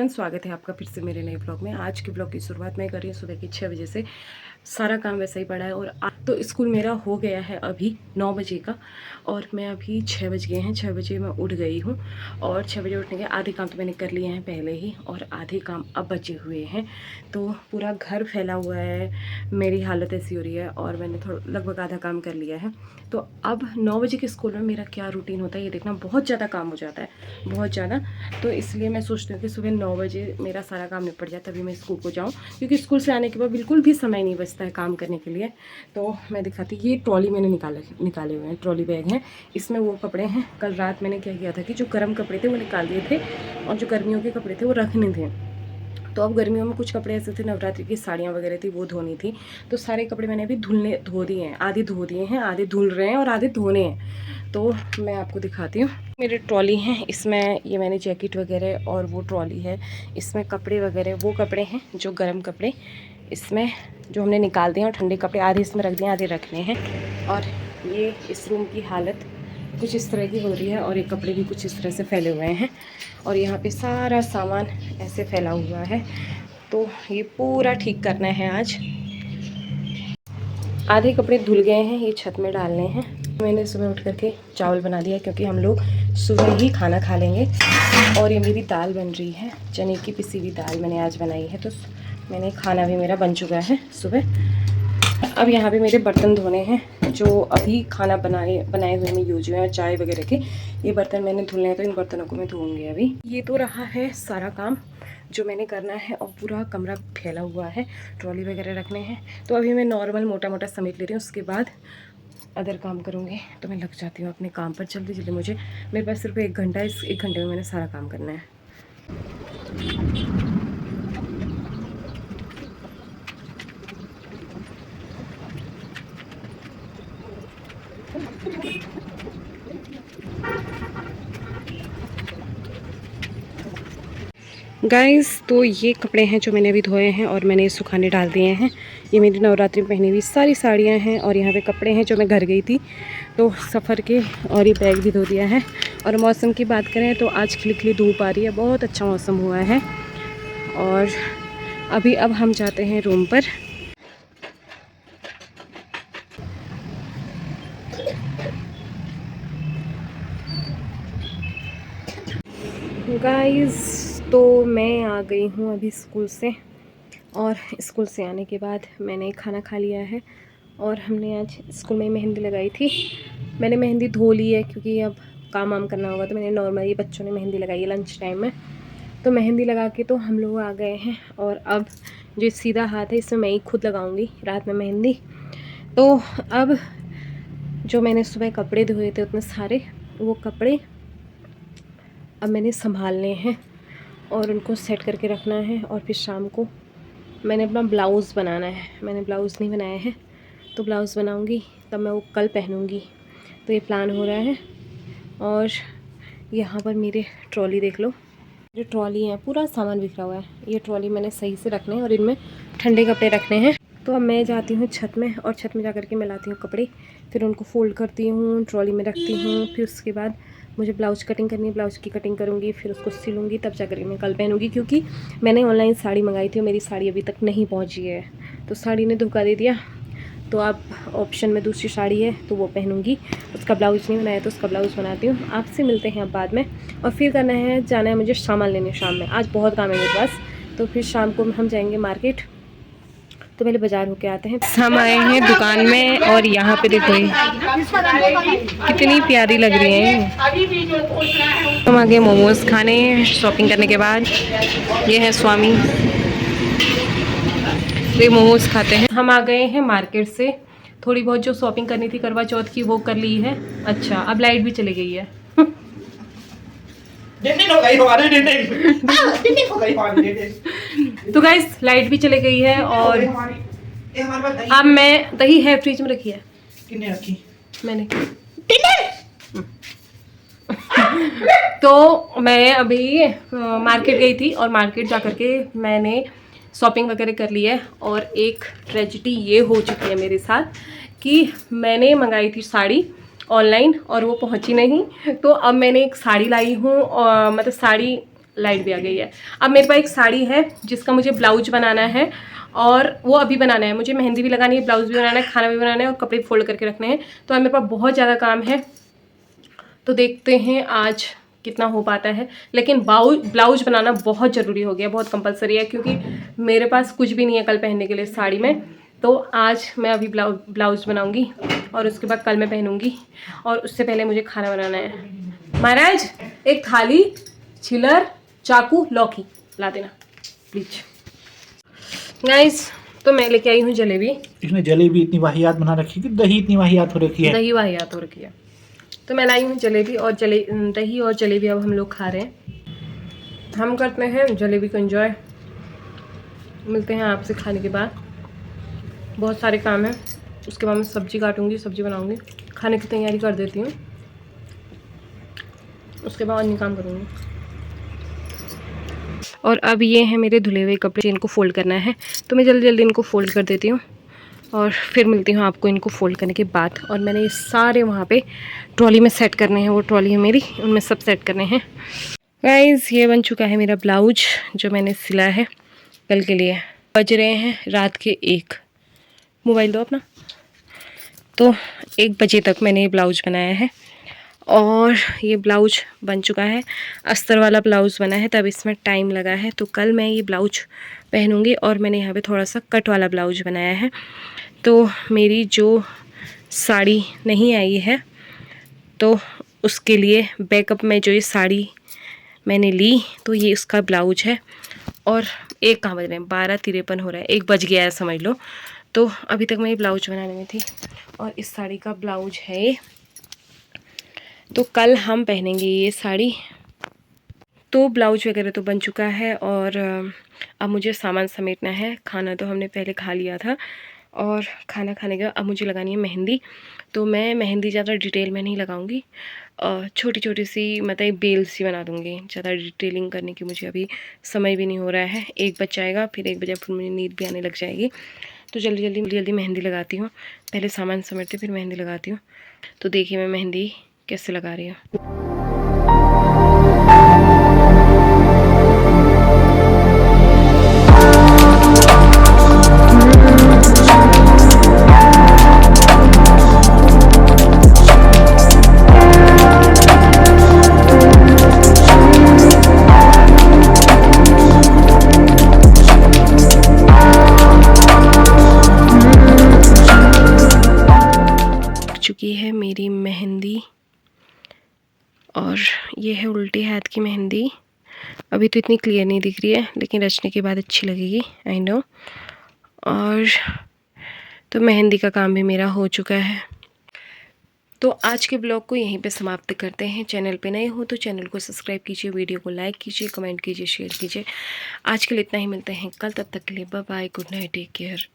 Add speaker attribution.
Speaker 1: Everyone, स्वागत है आपका फिर से मेरे नए ब्लॉग में। आज के ब्लॉग की शुरुआत मैं कर रही हूँ सुबह की 6 बजे से। सारा काम वैसा ही पड़ा है और तो स्कूल मेरा हो गया है अभी 9 बजे का और मैं अभी 6 बज गए हैं। 6 बजे मैं उठ गई हूँ और 6 बजे उठने के आधे काम तो मैंने कर लिए हैं पहले ही और आधे काम अब बचे हुए हैं। तो पूरा घर फैला हुआ है, मेरी हालत ऐसी हो रही है और मैंने थोड़ा लगभग आधा काम कर लिया है। तो अब 9 बजे के स्कूल में मेरा क्या रूटीन होता है ये देखना। बहुत ज़्यादा काम हो जाता है, बहुत ज़्यादा। तो इसलिए मैं सोचती हूँ कि सुबह 9 बजे मेरा सारा काम निपट जाए तभी मैं स्कूल को जाऊँ, क्योंकि स्कूल से आने के बाद बिल्कुल भी समय नहीं बचता है काम करने के लिए। तो मैं दिखाती, ये ट्रॉली मैंने निकाले हुए हैं, ट्रॉली बैग हैं। इसमें वो कपड़े हैं, कल रात मैंने क्या किया था कि जो गर्म कपड़े थे वो निकाल दिए थे और जो गर्मियों के कपड़े थे वो रखने थे। तो अब गर्मियों में कुछ कपड़े ऐसे थे, नवरात्रि की साड़ियाँ वगैरह थी वो धोनी थी। तो सारे कपड़े मैंने अभी धो दिए हैं, आधे धो दिए हैं, आधे धुल रहे हैं और आधे धोने हैं। तो मैं आपको दिखाती हूँ। मेरी ट्रॉली है, इसमें ये मैंने जैकेट वगैरह, और वो ट्रॉली है इसमें कपड़े वगैरह, वो कपड़े हैं जो गर्म कपड़े इसमें जो हमने निकाल दिए और ठंडे कपड़े आधे इसमें रख दिए, आधे रखने हैं। और ये इस रूम की हालत कुछ इस तरह की हो रही है और ये कपड़े भी कुछ इस तरह से फैले हुए हैं और यहाँ पे सारा सामान ऐसे फैला हुआ है। तो ये पूरा ठीक करना है आज। आधे कपड़े धुल गए हैं, ये छत में डालने हैं। मैंने सुबह उठ करके चावल बना दिया क्योंकि हम लोग सुबह ही खाना खा लेंगे। और ये मेरी दाल बन रही है, चने की पिसी हुई दाल मैंने आज बनाई है। तो मैंने खाना भी मेरा बन चुका है सुबह। अब यहाँ पे मेरे बर्तन धोने हैं जो अभी खाना बनाए हुए में यूज हुए हैं, चाय वगैरह के। ये बर्तन मैंने धुलने हैं तो इन बर्तनों को मैं धोऊंगी अभी। ये तो रहा है सारा काम जो मैंने करना है और पूरा कमरा फैला हुआ है, ट्रॉली वगैरह रखने हैं। तो अभी मैं नॉर्मल मोटा मोटा समेट ले रही हूँ, उसके बाद अदर काम करूँगी। तो मैं लग जाती हूँ अपने काम पर जल्दी जल्दी। मेरे पास सिर्फ 1 घंटा है, इस 1 घंटे में मैंने सारा काम करना है। गाइस, तो ये कपड़े हैं जो मैंने अभी धोए हैं और मैंने सुखाने डाल दिए हैं। ये मेरी नवरात्रि में पहनी हुई सारी साड़ियाँ हैं और यहाँ पे कपड़े हैं जो मैं घर गई थी तो सफ़र के, और ये बैग भी धो दिया है। और मौसम की बात करें तो आज खिली खिली धूप आ रही है, बहुत अच्छा मौसम हुआ है। और अभी अब हम जाते हैं रूम पर। गाइस, तो मैं आ गई हूँ अभी स्कूल से और स्कूल से आने के बाद मैंने खाना खा लिया है और हमने आज स्कूल में मेहंदी लगाई थी। मैंने मेहंदी धो ली है क्योंकि अब काम वाम करना होगा, तो मैंने नॉर्मली बच्चों ने मेहंदी लगाई है लंच टाइम में। तो मेहंदी लगा के तो हम लोग आ गए हैं और अब जो सीधा हाथ है इसमें मैं ही खुद लगाऊंगी रात में मेहंदी। तो अब जो मैंने सुबह कपड़े धोए थे उतने सारे, वो कपड़े अब मैंने संभालने हैं और उनको सेट करके रखना है। और फिर शाम को मैंने अपना ब्लाउज़ बनाना है। मैंने ब्लाउज़ नहीं बनाया है तो ब्लाउज़ बनाऊंगी, तब मैं वो कल पहनूंगी। तो ये प्लान हो रहा है। और यहाँ पर मेरे ट्रॉली देख लो, ये ट्रॉली है, पूरा सामान बिखरा हुआ है। ये ट्रॉली मैंने सही से रखने हैं और इनमें ठंडे कपड़े रखने हैं। तो अब मैं जाती हूँ छत में और छत में जा करके मैं लाती हूँ कपड़े, फिर उनको फ़ोल्ड करती हूँ, ट्रॉली में रखती हूँ। फिर उसके बाद मुझे ब्लाउज़ कटिंग करनी है, ब्लाउज़ की कटिंग करूँगी, फिर उसको सिलूँगी, तब जा कर मैं कल पहनूँगी। क्योंकि मैंने ऑनलाइन साड़ी मंगाई थी और मेरी साड़ी अभी तक नहीं पहुँची है, तो साड़ी ने धोखा दे दिया। तो अब ऑप्शन में दूसरी साड़ी है तो वो पहनूंगी। उसका ब्लाउज़ नहीं बनाया तो उसका ब्लाउज़ बनाती हूँ। आपसे मिलते हैं अब बाद में। और फिर जाना है मुझे सामान लेने शाम में। आज बहुत काम है मेरे पास, तो फिर शाम को हम जाएंगे मार्केट। तो पहले बाज़ार होके आते हैं। हम आए हैं दुकान में और यहाँ पे देखो कितनी प्यारी लग रही है। हम आ गए मोमोज़ खाने शॉपिंग करने के बाद। ये है स्वामी, ये मोमोज खाते हैं। हम आ गए हैं मार्केट से, थोड़ी बहुत जो शॉपिंग करनी थी करवा चौथ की वो कर ली है। अच्छा, अब लाइट भी चली गई है। तो गाइस, लाइट भी चली गई है और अब मैं, दही है फ्रिज में रखी है, किसने रखी? मैंने। तो मैं अभी मार्केट गई थी और मार्केट जा करके मैंने शॉपिंग वगैरह कर ली है। और एक ट्रेजेडी ये हो चुकी है मेरे साथ कि मैंने मंगाई थी साड़ी ऑनलाइन और वो पहुंची नहीं। तो अब मैंने एक साड़ी लाई हूँ, मतलब साड़ी लाइट भी आ गई है। अब मेरे पास एक साड़ी है जिसका मुझे ब्लाउज बनाना है और वो अभी बनाना है। मुझे मेहंदी भी लगानी है, ब्लाउज भी बनाना है, खाना भी बनाना है और कपड़े फोल्ड करके रखने हैं। तो अब मेरे पास बहुत ज़्यादा काम है, तो देखते हैं आज कितना हो पाता है। लेकिन ब्लाउज बनाना बहुत ज़रूरी हो गया, बहुत कंपलसरी है, क्योंकि मेरे पास कुछ भी नहीं है कल पहनने के लिए साड़ी में। तो आज मैं अभी ब्लाउज बनाऊंगी और उसके बाद कल मैं पहनूंगी, और उससे पहले मुझे खाना बनाना है। महाराज एक थाली, छिलर, चाकू, लौकी ला देना प्लीज। गाइस तो मैं लेके आई हूँ जलेबी।
Speaker 2: इसने जलेबी इतनी वाहियात बना रखी है, दही इतनी वाहियात हो रखी है।
Speaker 1: दही वाहियात हो रखी है। तो मैं लाई हूँ जलेबी और दही और जलेबी अब हम लोग खा रहे हैं। हम करते हैं जलेबी को एंजॉय। मिलते हैं आपसे खाने के बाद। बहुत सारे काम हैं, उसके बाद मैं सब्जी काटूंगी, सब्जी बनाऊंगी, खाने की तैयारी कर देती हूँ, उसके बाद अन्य काम करूँगी। और अब ये हैं मेरे धुले हुए कपड़े, इनको फ़ोल्ड करना है, तो मैं जल्दी जल्दी इनको फ़ोल्ड कर देती हूँ और फिर मिलती हूँ आपको इनको फ़ोल्ड करने के बाद। और मैंने ये सारे वहाँ पे ट्रॉली में सेट करने हैं, वो ट्रॉली है मेरी, उनमें सब सेट करने हैं। गाइस ये बन चुका है मेरा ब्लाउज जो मैंने सिला है कल के लिए। बज रहे हैं रात के 1। मोबाइल दो अपना। तो 1 बजे तक मैंने ये ब्लाउज बनाया है और ये ब्लाउज बन चुका है। अस्तर वाला ब्लाउज़ बना है, तब इसमें टाइम लगा है। तो कल मैं ये ब्लाउज पहनूंगी। और मैंने यहाँ पे थोड़ा सा कट वाला ब्लाउज बनाया है। तो मेरी जो साड़ी नहीं आई है, तो उसके लिए बैकअप में जो ये साड़ी मैंने ली, तो ये उसका ब्लाउज है। और 1 कहाँ बज रहे हैं, 12:53 हो रहा है, 1 बज गया है समझ लो। तो अभी तक मैं ये ब्लाउज बनाने में थी और इस साड़ी का ब्लाउज है ये। तो कल हम पहनेंगे ये साड़ी। तो ब्लाउज वगैरह तो बन चुका है और अब मुझे सामान समेटना है। खाना तो हमने पहले खा लिया था और खाना खाने का अब मुझे लगानी है मेहंदी। तो मैं मेहंदी ज़्यादा डिटेल में नहीं लगाऊंगी, छोटी छोटी सी मतलब बेल सी बना दूंगी। ज़्यादा डिटेलिंग करने की मुझे अभी समय भी नहीं हो रहा है। 1 बज जाएगा, फिर 1 बजे फिर मुझे नींद भी आने लग जाएगी। तो जल्दी जल्दी मेहंदी लगाती हूँ। पहले सामान समेटती फिर मेहंदी लगाती हूँ। तो देखिए मैं मेहंदी कैसे लगा रही हूँ। चुकी है मेरी मेहंदी और ये है उल्टे हाथ की मेहंदी। अभी तो इतनी क्लियर नहीं दिख रही है, लेकिन रचने के बाद अच्छी लगेगी, आई नो। और तो मेहंदी का काम भी मेरा हो चुका है। तो आज के ब्लॉग को यहीं पे समाप्त करते हैं। चैनल पे नए हो तो चैनल को सब्सक्राइब कीजिए, वीडियो को लाइक कीजिए, कमेंट कीजिए, शेयर कीजिए। आज के लिए इतना ही, मिलते हैं कल, तब तक के लिए bye bye, good night, take care.